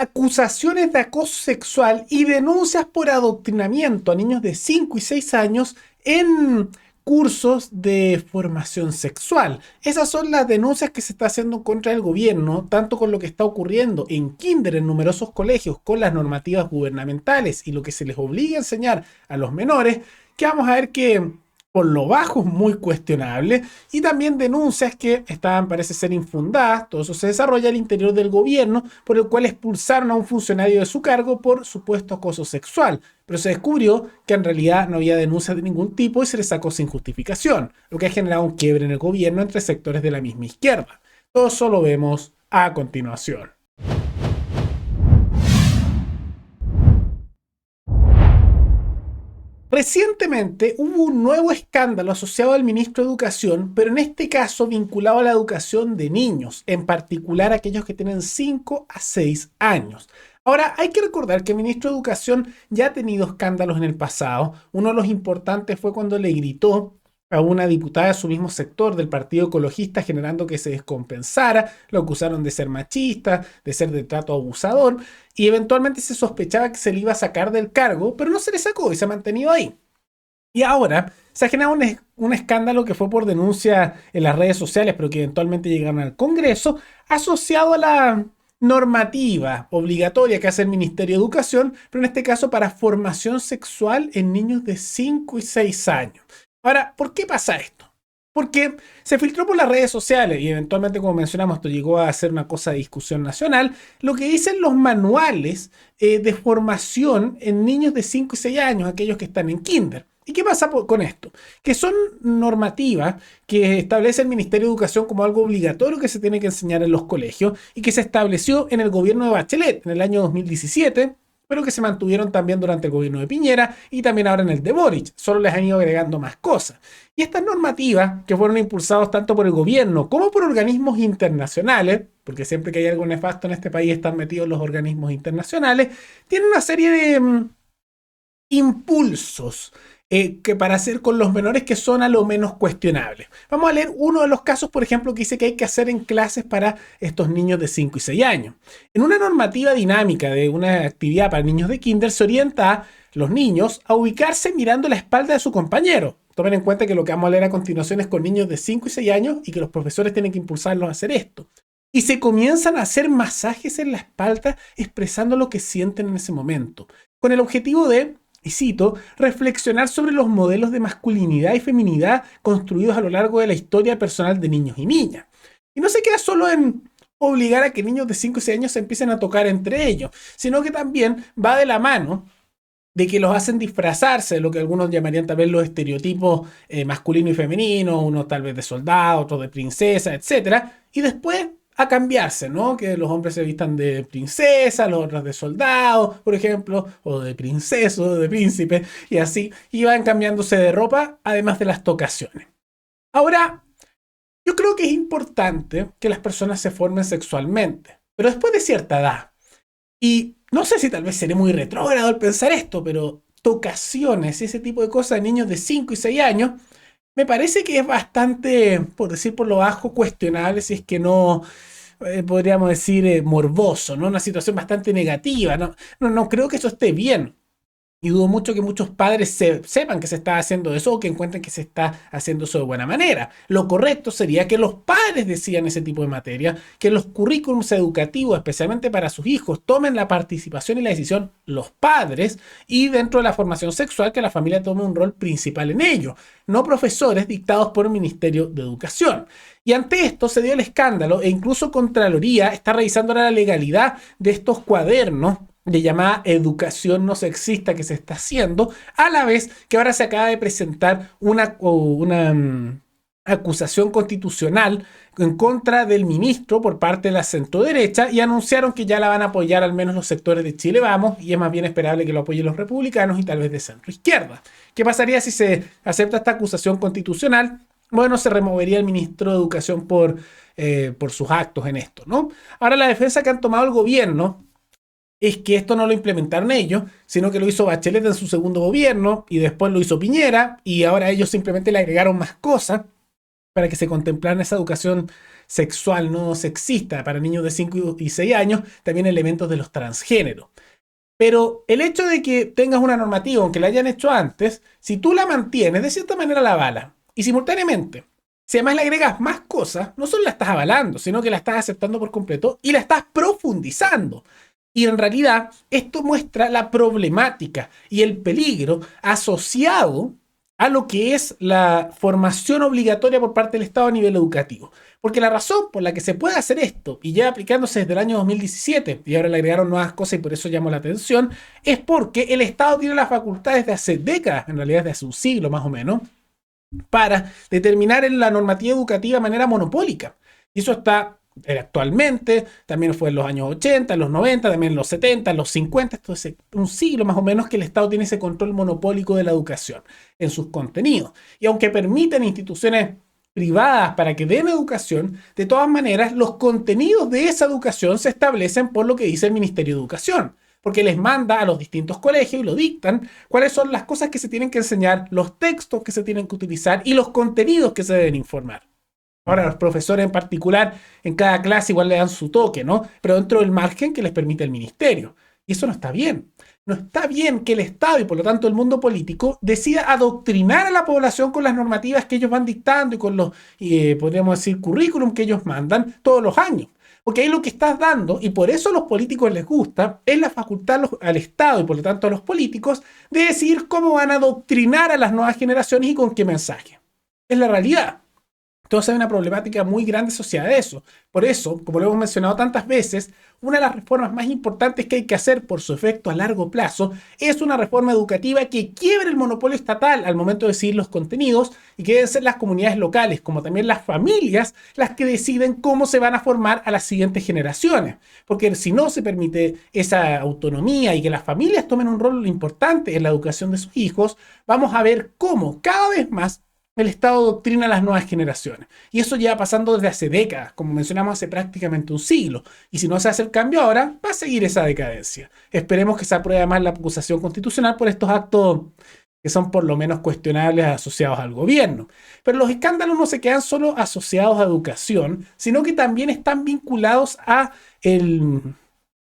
acusaciones de acoso sexual y denuncias por adoctrinamiento a niños de 5 y 6 años en cursos de formación sexual. Esas son las denuncias que se está haciendo contra el gobierno, tanto con lo que está ocurriendo en kinder en numerosos colegios, con las normativas gubernamentales y lo que se les obliga a enseñar a los menores, que vamos a ver que por lo bajo es muy cuestionable, y también denuncias que estaban, parece ser, infundadas. Todo eso se desarrolla al interior del gobierno, por el cual expulsaron a un funcionario de su cargo por supuesto acoso sexual. Pero se descubrió que en realidad no había denuncias de ningún tipo y se le sacó sin justificación, lo que ha generado un quiebre en el gobierno entre sectores de la misma izquierda. Todo eso lo vemos a continuación. Recientemente hubo un nuevo escándalo asociado al ministro de Educación, pero en este caso vinculado a la educación de niños, en particular aquellos que tienen 5 a 6 años. Ahora, hay que recordar que el ministro de Educación ya ha tenido escándalos en el pasado. Uno de los importantes fue cuando le gritó a una diputada de su mismo sector del Partido Ecologista, generando que se descompensara. Lo acusaron de ser machista, de ser de trato abusador, y eventualmente se sospechaba que se le iba a sacar del cargo, pero no se le sacó y se ha mantenido ahí. Y ahora se ha generado un escándalo que fue por denuncia en las redes sociales, pero que eventualmente llegaron al Congreso, asociado a la normativa obligatoria que hace el Ministerio de Educación, pero en este caso para formación sexual en niños de 5 y 6 años. Ahora, ¿por qué pasa esto? Porque se filtró por las redes sociales y eventualmente, como mencionamos, esto llegó a ser una cosa de discusión nacional, lo que dicen los manuales de formación en niños de 5 y 6 años, aquellos que están en kinder. ¿Y qué pasa con esto? Que son normativas que establece el Ministerio de Educación como algo obligatorio que se tiene que enseñar en los colegios y que se estableció en el gobierno de Bachelet en el año 2017, pero que se mantuvieron también durante el gobierno de Piñera y también ahora en el de Boric. Solo les han ido agregando más cosas. Y estas normativas, que fueron impulsadas tanto por el gobierno como por organismos internacionales, porque siempre que hay algo nefasto en este país están metidos los organismos internacionales, tienen una serie de impulsos que para hacer con los menores que son a lo menos cuestionables. Vamos a leer uno de los casos, por ejemplo, que dice que hay que hacer en clases para estos niños de 5 y 6 años. En una normativa dinámica de una actividad para niños de kinder se orienta a los niños a ubicarse mirando la espalda de su compañero. Tomen en cuenta que lo que vamos a leer a continuación es con niños de 5 y 6 años y que los profesores tienen que impulsarlos a hacer esto. Y se comienzan a hacer masajes en la espalda expresando lo que sienten en ese momento, con el objetivo de, y cito, reflexionar sobre los modelos de masculinidad y feminidad construidos a lo largo de la historia personal de niños y niñas. Y no se queda solo en obligar a que niños de 5 y 6 años se empiecen a tocar entre ellos, sino que también va de la mano de que los hacen disfrazarse de lo que algunos llamarían tal vez los estereotipos masculino y femenino, uno tal vez de soldado, otro de princesa, etcétera, y después a cambiarse, ¿no? Que los hombres se vistan de princesa, los otros de soldado, por ejemplo, o de princeso, o de príncipe, y así, y van cambiándose de ropa, además de las tocaciones. Ahora, yo creo que es importante que las personas se formen sexualmente, pero después de cierta edad. Y no sé si tal vez seré muy retrógrado al pensar esto, pero tocaciones y ese tipo de cosas de niños de 5 y 6 años, me parece que es bastante, por decir por lo bajo, cuestionable, si es que no, podríamos decir, morboso, ¿no? Una situación bastante negativa, ¿no? No creo que eso esté bien. Y dudo mucho que muchos padres sepan que se está haciendo eso o que encuentren que se está haciendo eso de buena manera. Lo correcto sería que los padres decidan ese tipo de materia, que los currículums educativos, especialmente para sus hijos, tomen la participación y la decisión los padres, y dentro de la formación sexual que la familia tome un rol principal en ello, no profesores dictados por el Ministerio de Educación. Y ante esto se dio el escándalo e incluso Contraloría está revisando ahora la legalidad de estos cuadernos de llamada educación no sexista que se está haciendo, a la vez que ahora se acaba de presentar una acusación constitucional en contra del ministro por parte de la centroderecha, y anunciaron que ya la van a apoyar al menos los sectores de Chile Vamos, y es más bien esperable que lo apoyen los republicanos y tal vez de centro izquierda. ¿Qué pasaría si se acepta esta acusación constitucional? Bueno, se removería el ministro de Educación por sus actos en esto, ¿no? Ahora, la defensa que han tomado el gobierno es que esto no lo implementaron ellos, sino que lo hizo Bachelet en su segundo gobierno y después lo hizo Piñera, y ahora ellos simplemente le agregaron más cosas. para que se contemplara esa educación sexual no sexista para niños de 5 y 6 años, también elementos de los transgéneros. Pero el hecho de que tengas una normativa, aunque la hayan hecho antes, si tú la mantienes, de cierta manera la avala. Y simultáneamente, si además le agregas más cosas, no solo la estás avalando, sino que la estás aceptando por completo y la estás profundizando. Y en realidad esto muestra la problemática y el peligro asociado a lo que es la formación obligatoria por parte del Estado a nivel educativo. Porque la razón por la que se puede hacer esto, y ya aplicándose desde el año 2017, y ahora le agregaron nuevas cosas y por eso llamó la atención, es porque el Estado tiene las facultades de hace décadas, en realidad desde hace un siglo más o menos, para determinar en la normativa educativa de manera monopólica. Y eso está actualmente, también fue en los años 80, en los 90, también en los 70, en los 50, esto es un siglo más o menos que el Estado tiene ese control monopólico de la educación en sus contenidos. Y aunque permiten instituciones privadas para que den educación, de todas maneras los contenidos de esa educación se establecen por lo que dice el Ministerio de Educación, porque les manda a los distintos colegios y lo dictan cuáles son las cosas que se tienen que enseñar, los textos que se tienen que utilizar y los contenidos que se deben informar. Ahora, los profesores en particular, en cada clase igual le dan su toque, ¿no? Pero dentro del margen que les permite el ministerio. Y eso no está bien. No está bien que el Estado y por lo tanto el mundo político decida adoctrinar a la población con las normativas que ellos van dictando y con los, podríamos decir, currículum que ellos mandan todos los años. Porque ahí lo que estás dando, y por eso a los políticos les gusta, es la facultad al Estado y por lo tanto a los políticos de decidir cómo van a adoctrinar a las nuevas generaciones y con qué mensaje. Es la realidad. Entonces hay una problemática muy grande asociada a eso. Por eso, como lo hemos mencionado tantas veces, una de las reformas más importantes que hay que hacer por su efecto a largo plazo es una reforma educativa que quiebre el monopolio estatal al momento de decidir los contenidos y que deben ser las comunidades locales, como también las familias, las que deciden cómo se van a formar a las siguientes generaciones. Porque si no se permite esa autonomía y que las familias tomen un rol importante en la educación de sus hijos, vamos a ver cómo cada vez más el Estado doctrina a las nuevas generaciones. Y eso lleva pasando desde hace décadas, como mencionamos, hace prácticamente un siglo. Y si no se hace el cambio ahora, va a seguir esa decadencia. Esperemos que se apruebe más la acusación constitucional por estos actos que son por lo menos cuestionables asociados al gobierno. Pero los escándalos no se quedan solo asociados a educación, sino que también están vinculados a el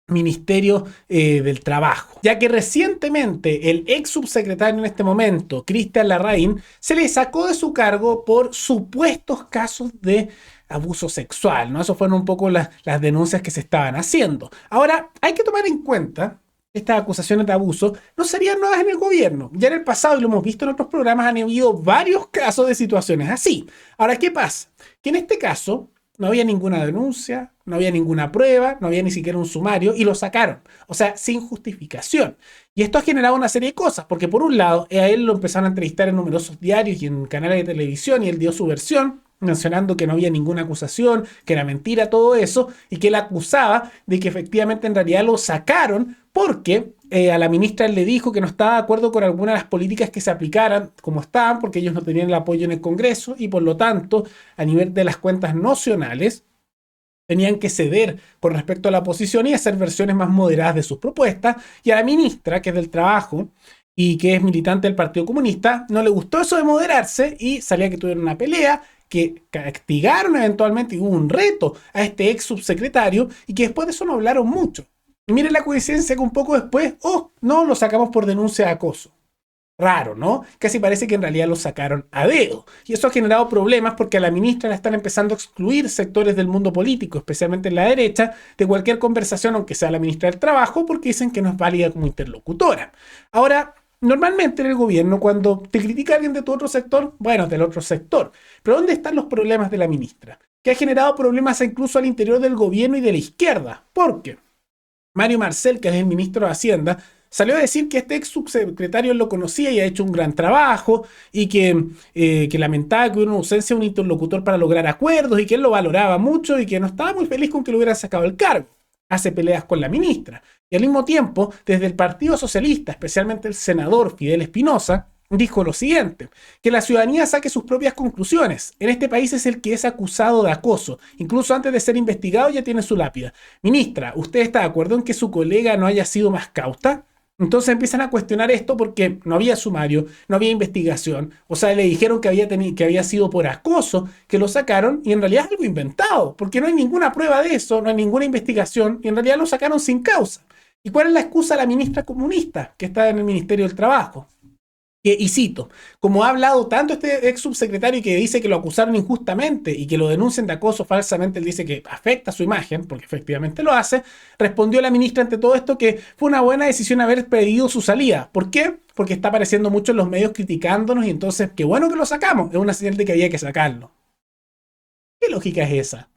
Ministerio del Trabajo, ya que recientemente el ex subsecretario en este momento, Cristian Larraín, se le sacó de su cargo por supuestos casos de abuso sexual, ¿no? Eso fueron un poco las denuncias que se estaban haciendo. Ahora, hay que tomar en cuenta estas acusaciones de abuso no serían nuevas en el gobierno. Ya en el pasado, y lo hemos visto en otros programas, han habido varios casos de situaciones así. Ahora, ¿qué pasa? Que en este caso no había ninguna denuncia, no había ninguna prueba, no había ni siquiera un sumario y lo sacaron. O sea, sin justificación. Y esto ha generado una serie de cosas, porque por un lado, a él lo empezaron a entrevistar en numerosos diarios y en canales de televisión y él dio su versión, mencionando que no había ninguna acusación, que era mentira todo eso, y que él acusaba de que efectivamente en realidad lo sacaron porque a la ministra le dijo que no estaba de acuerdo con algunas de las políticas que se aplicaran como estaban, porque ellos no tenían el apoyo en el Congreso y por lo tanto, a nivel de las cuentas nacionales, tenían que ceder con respecto a la oposición y hacer versiones más moderadas de sus propuestas. Y a la ministra, que es del Trabajo y que es militante del Partido Comunista, no le gustó eso de moderarse y salía que tuvieron una pelea, que castigaron eventualmente y hubo un reto a este ex subsecretario y que después de eso no hablaron mucho. Y miren la coincidencia que un poco después, no, lo sacamos por denuncia de acoso. Raro, ¿no? Casi parece que en realidad lo sacaron a dedo. Y eso ha generado problemas porque a la ministra la están empezando a excluir sectores del mundo político, especialmente en la derecha, de cualquier conversación, aunque sea la ministra del Trabajo, porque dicen que no es válida como interlocutora. Ahora, normalmente en el gobierno, cuando te critica alguien de tu otro sector, bueno, del otro sector. Pero ¿dónde están los problemas de la ministra? Que ha generado problemas incluso al interior del gobierno y de la izquierda. ¿Por qué? Mario Marcel, que es el ministro de Hacienda, salió a decir que este ex subsecretario lo conocía y ha hecho un gran trabajo y que lamentaba que hubiera una ausencia de un interlocutor para lograr acuerdos y que él lo valoraba mucho y que no estaba muy feliz con que lo hubieran sacado del cargo. Hace peleas con la ministra. Y al mismo tiempo, desde el Partido Socialista, especialmente el senador Fidel Espinosa, dijo lo siguiente, que la ciudadanía saque sus propias conclusiones. En este país es el que es acusado de acoso. Incluso antes de ser investigado ya tiene su lápida. Ministra, ¿usted está de acuerdo en que su colega no haya sido más cauta? Entonces empiezan a cuestionar esto porque no había sumario, no había investigación. O sea, le dijeron que había sido por acoso que lo sacaron y en realidad es algo inventado, porque no hay ninguna prueba de eso, no hay ninguna investigación y en realidad lo sacaron sin causa. ¿Y cuál es la excusa de la ministra comunista que está en el Ministerio del Trabajo? Y cito, como ha hablado tanto este ex subsecretario que dice que lo acusaron injustamente y que lo denuncian de acoso falsamente, él dice que afecta su imagen, porque efectivamente lo hace, respondió la ministra ante todo esto que fue una buena decisión haber pedido su salida. ¿Por qué? Porque está apareciendo mucho en los medios criticándonos y entonces, qué bueno que lo sacamos, es una señal de que había que sacarlo. ¿Qué lógica es esa?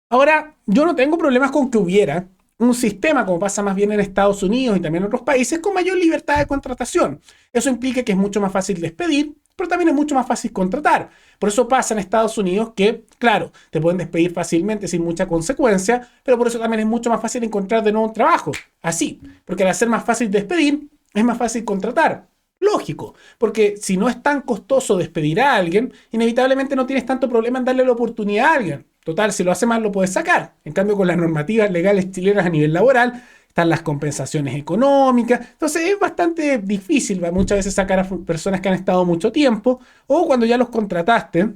Ahora, yo no tengo problemas con que hubiera un sistema, como pasa más bien en Estados Unidos y también en otros países, con mayor libertad de contratación. Eso implica que es mucho más fácil despedir, pero también es mucho más fácil contratar. Por eso pasa en Estados Unidos que, claro, te pueden despedir fácilmente sin mucha consecuencia, pero por eso también es mucho más fácil encontrar de nuevo un trabajo. Así, porque al ser más fácil despedir, es más fácil contratar. Lógico, porque si no es tan costoso despedir a alguien, inevitablemente no tienes tanto problema en darle la oportunidad a alguien. Total, si lo hace mal lo puedes sacar. En cambio, con las normativas legales chilenas a nivel laboral, están las compensaciones económicas. Entonces es bastante difícil muchas veces sacar a personas que han estado mucho tiempo o cuando ya los contrataste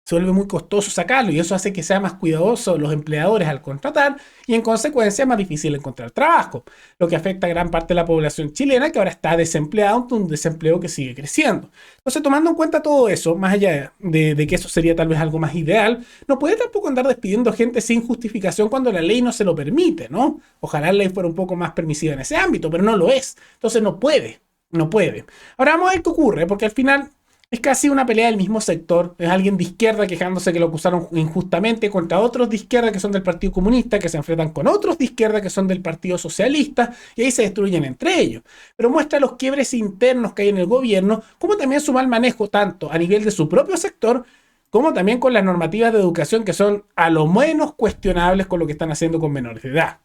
se vuelve muy costoso sacarlo y eso hace que sea más cuidadoso los empleadores al contratar y en consecuencia es más difícil encontrar trabajo, lo que afecta a gran parte de la población chilena que ahora está desempleada, un desempleo que sigue creciendo. Entonces, tomando en cuenta todo eso, más allá de que eso sería tal vez algo más ideal, no puede tampoco andar despidiendo gente sin justificación cuando la ley no se lo permite, ¿no? Ojalá la ley fuera un poco más permisiva en ese ámbito, pero no lo es. Entonces no puede, no puede. Ahora vamos a ver qué ocurre, porque al final es casi una pelea del mismo sector. Es alguien de izquierda quejándose que lo acusaron injustamente contra otros de izquierda que son del Partido Comunista, que se enfrentan con otros de izquierda que son del Partido Socialista, y ahí se destruyen entre ellos. Pero muestra los quiebres internos que hay en el gobierno, como también su mal manejo tanto a nivel de su propio sector, como también con las normativas de educación que son a lo menos cuestionables con lo que están haciendo con menores de edad.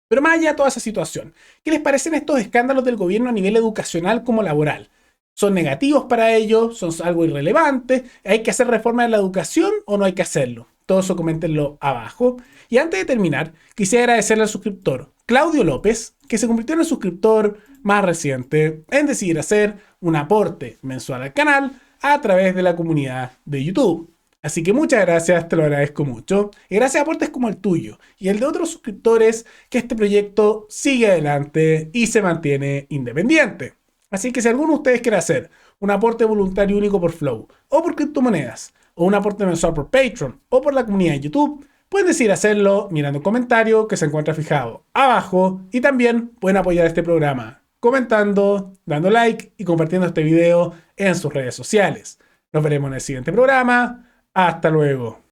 Pero más allá de toda esa situación, ¿qué les parecen estos escándalos del gobierno a nivel educacional como laboral? ¿Son negativos para ellos? ¿Son algo irrelevante? ¿Hay que hacer reforma de la educación o no hay que hacerlo? Todo eso coméntenlo abajo. Y antes de terminar, quisiera agradecerle al suscriptor Claudio López, que se convirtió en el suscriptor más reciente en decidir hacer un aporte mensual al canal a través de la comunidad de YouTube. Así que muchas gracias, te lo agradezco mucho. Y gracias a aportes como el tuyo y el de otros suscriptores que este proyecto sigue adelante y se mantiene independiente. Así que si alguno de ustedes quiere hacer un aporte voluntario único por Flow, o por criptomonedas, o un aporte mensual por Patreon, o por la comunidad de YouTube, pueden decidir hacerlo mirando un comentario que se encuentra fijado abajo y también pueden apoyar este programa comentando, dando like y compartiendo este video en sus redes sociales. Nos veremos en el siguiente programa. Hasta luego.